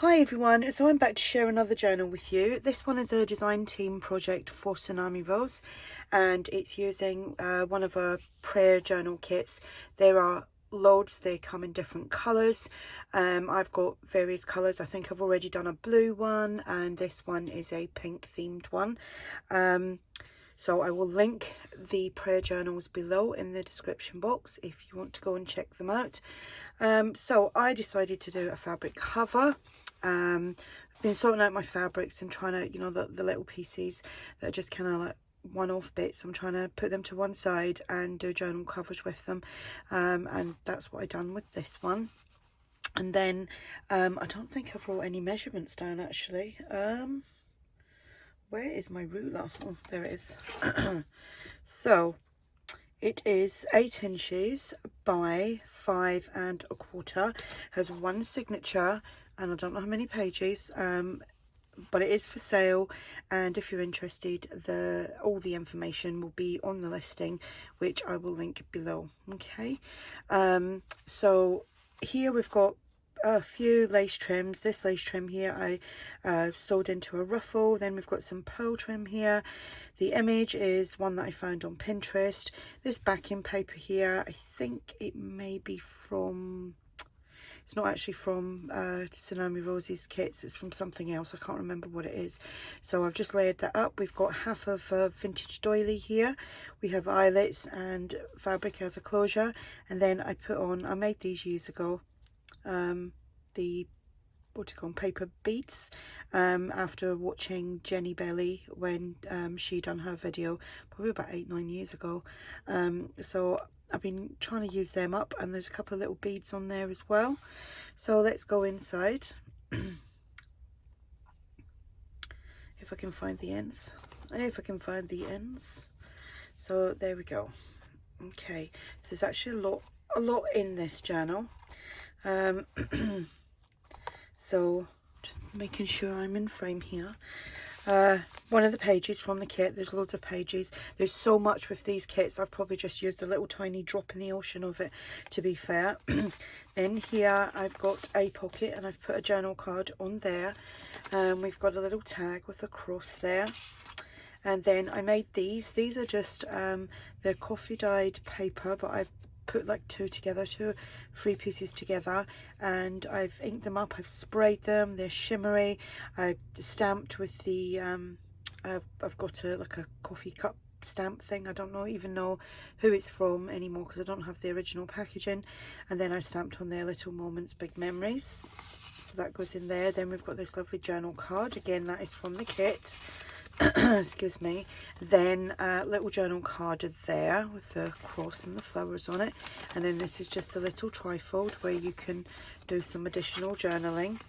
Hi everyone, so I'm back to share another journal with you. This one is a design team project for TsunamiRose, and it's using one of our prayer journal kits. There are loads, they come in different colours. I've got various colours. I think I've already done a blue one, and this one is a pink themed one. So I will link the prayer journals below in the description box if you want to go and check them out. So I decided to do a fabric cover. I've been sorting out my fabrics and trying to, the little pieces that are just kind of like one-off bits. I'm trying to put them to one side and do journal covers with them, and that's what I've done with this one. And then I don't think I've wrote any measurements down actually. Where is my ruler? Oh, there it is. So it is 8 inches by 5 1/4, has one signature, and I don't know how many pages, but it is for sale, and if you're interested, all the information will be on the listing, which I will link below. Okay, so here we've got a few lace trims. This lace trim here I sewed into a ruffle. Then we've got some pearl trim here. The image is one that I found on Pinterest. This backing paper here, I think it may be from, it's not actually from TsunamiRose's kits, it's from something else. I can't remember what it is. So I've just layered that up. We've got half of vintage doily here. We have eyelets and fabric as a closure, and then I made these years ago. The paper beads, after watching Jenny Belly when she done her video probably about 8-9 years ago. So I've been trying to use them up, and there's a couple of little beads on there as well. So let's go inside. If I can find the ends, so there we go. Okay, so there's actually a lot in this journal. So just making sure I'm in frame here. One of the pages from the kit, there's loads of pages. There's so much with these kits, I've probably just used a little tiny drop in the ocean of it, to be fair. Then here I've got a pocket, and I've put a journal card on there. We've got a little tag with a cross there. And then I made these are just they're coffee dyed paper, but I've put like two three pieces together, and I've inked them up, I've sprayed them, they're shimmery. I stamped with the I've got like a coffee cup stamp thing. I don't even know who it's from anymore because I don't have the original packaging. And then I stamped on there little moments, big memories, so that goes in there. Then we've got this lovely journal card, again that is from the kit. Excuse me. Then a little journal card there with the cross and the flowers on it, and then this is just a little trifold where you can do some additional journaling.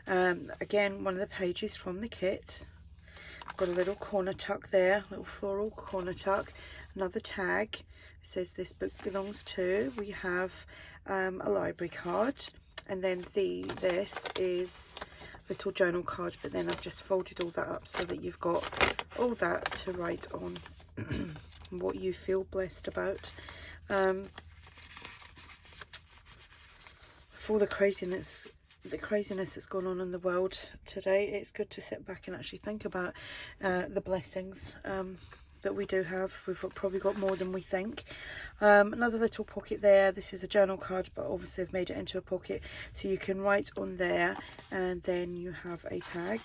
Again, one of the pages from the kit. I've got a little corner tuck there, little floral corner tuck, another tag. It says this book belongs to. We have a library card, and then this is little journal card, but then I've just folded all that up so that you've got all that to write on what you feel blessed about. For all the craziness that's gone on in the world today, it's good to sit back and actually think about the blessings that we do have. We've probably got more than we think. Another little pocket there. This is a journal card, but obviously I've made it into a pocket so you can write on there. And then you have a tag,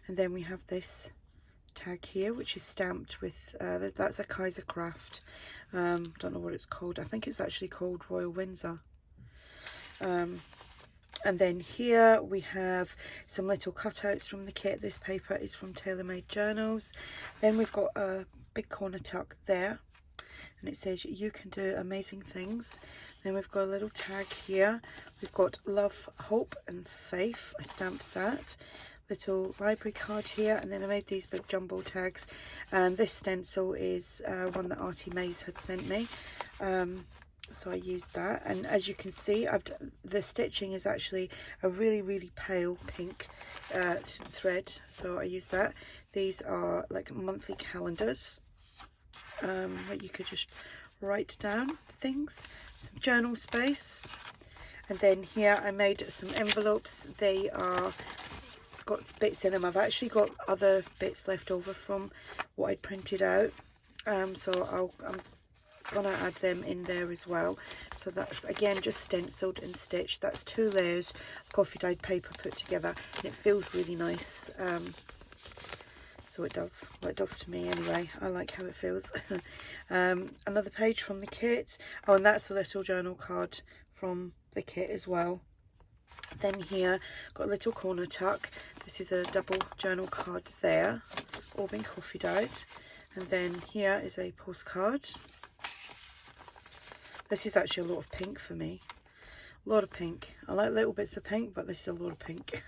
and then we have this tag here which is stamped with that's a Kaiser Craft. Don't know what it's called. I think it's actually called Royal Windsor. And then here we have some little cutouts from the kit. This paper is from TaylorMade Journals. Then we've got a big corner tuck there, and it says you can do amazing things. Then we've got a little tag here. We've got love, hope and faith. I stamped that. Little library card here, and then I made these big jumbo tags, and this stencil is one that ARTYmaze had sent me. So I used that, and as you can see, the stitching is actually a really pale pink thread, so I used that. These are like monthly calendars that you could just write down things, some journal space, And then here I made some envelopes. They are got bits in them. I've actually got other bits left over from what I printed out, so I'm gonna add them in there as well. So that's again just stenciled and stitched. That's 2 layers of coffee dyed paper put together, and it feels really nice. So it does, well, it does to me anyway. I like how it feels. Another page from the kit. Oh, and that's a little journal card from the kit as well. Then here, got a little corner tuck. This is a double journal card there, all been coffee dyed. And then here is a postcard. This is actually a lot of pink for me. A lot of pink. I like little bits of pink, but there's still a lot of pink.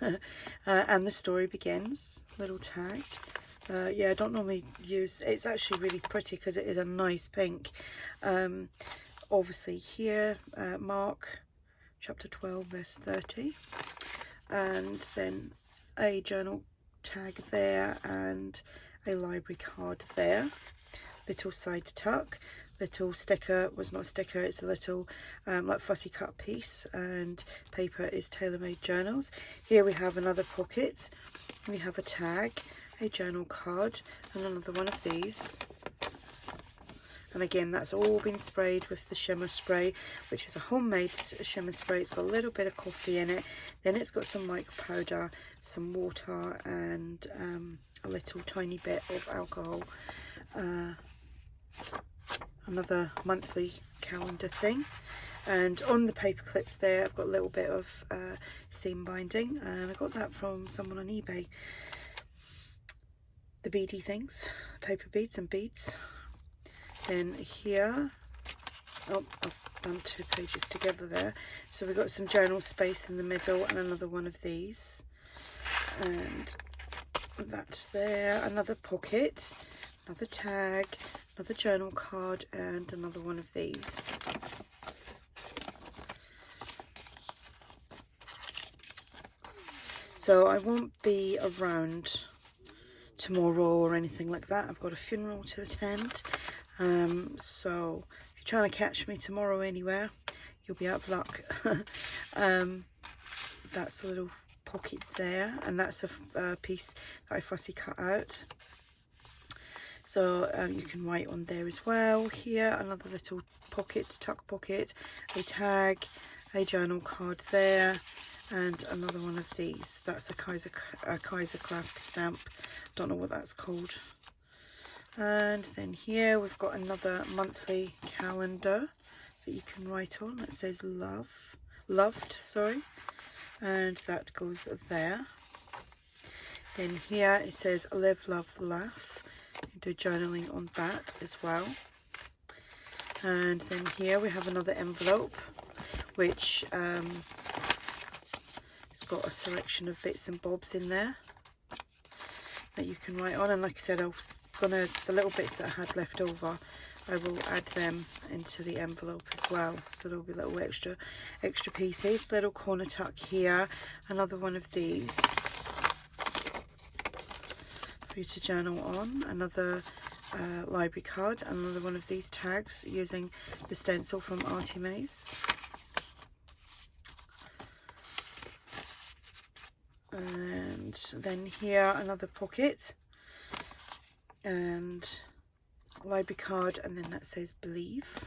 And the story begins. Little tag. Yeah, I don't normally use, it's actually really pretty because it is a nice pink. Obviously here, Mark chapter 12 verse 30, and then a journal tag there and a library card there. Little side tuck, little sticker, was not a sticker, it's a little like fussy cut piece, and paper is TaylorMade Journals. Here we have another pocket, we have a tag, a journal card, and another one of these. And again, that's all been sprayed with the shimmer spray, which is a homemade shimmer spray. It's got a little bit of coffee in it, then it's got some mica powder, some water, and a little tiny bit of alcohol. Another monthly calendar thing. And on the paper clips there, I've got a little bit of seam binding, and I got that from someone on eBay. The beady things, paper beads and beads. Then here, oh, I've done 2 pages together there. So we've got some journal space in the middle and another one of these. And that's there. Another pocket, another tag, another journal card, and another one of these. So I won't be around tomorrow or anything like that. I've got a funeral to attend. So if you're trying to catch me tomorrow anywhere, you'll be out of luck. That's a little pocket there, and that's a piece that I fussy cut out. So you can write on there as well. Here, another little pocket, tuck pocket, a tag, a journal card there, and another one of these. That's a Kaiser Craft stamp. Don't know what that's called. And then here we've got another monthly calendar that you can write on. That says loved, sorry, and that goes there. Then here it says live, love, laugh. You can do journaling on that as well. And then here we have another envelope, which it's got a selection of bits and bobs in there that you can write on. And like I said, the little bits that I had left over, I will add them into the envelope as well, so there'll be little extra pieces. Little corner tuck here, another one of these for you to journal on, another library card, another one of these tags using the stencil from ARTYmaze. And then here another pocket and library card, and then that says believe.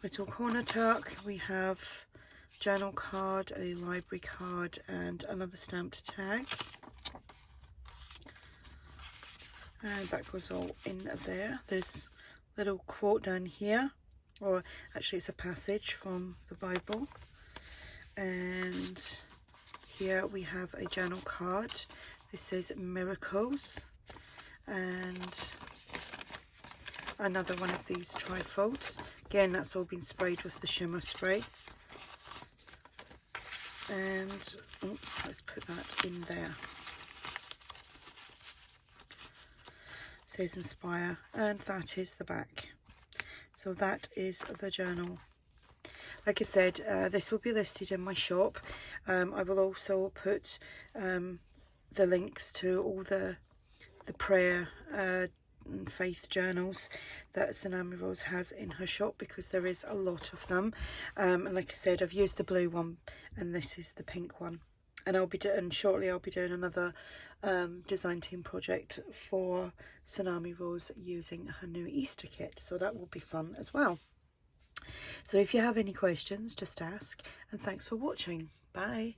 Little corner tuck, we have journal card, a library card, and another stamped tag, and that goes all in there. There's a little quote down here, or actually it's a passage from the Bible. And here we have a journal card. This says miracles, and another one of these trifolds. Again, that's all been sprayed with the shimmer spray. And oops, let's put that in there. It says inspire, and that is the back. So that is the journal. Like I said, this will be listed in my shop. I will also put the links to all the prayer and faith journals that TsunamiRose has in her shop, because there is a lot of them. And like I said, I've used the blue one and this is the pink one. And shortly I'll be doing another design team project for TsunamiRose using her new Easter kit, so that will be fun as well. So if you have any questions, just ask, and thanks for watching. Bye.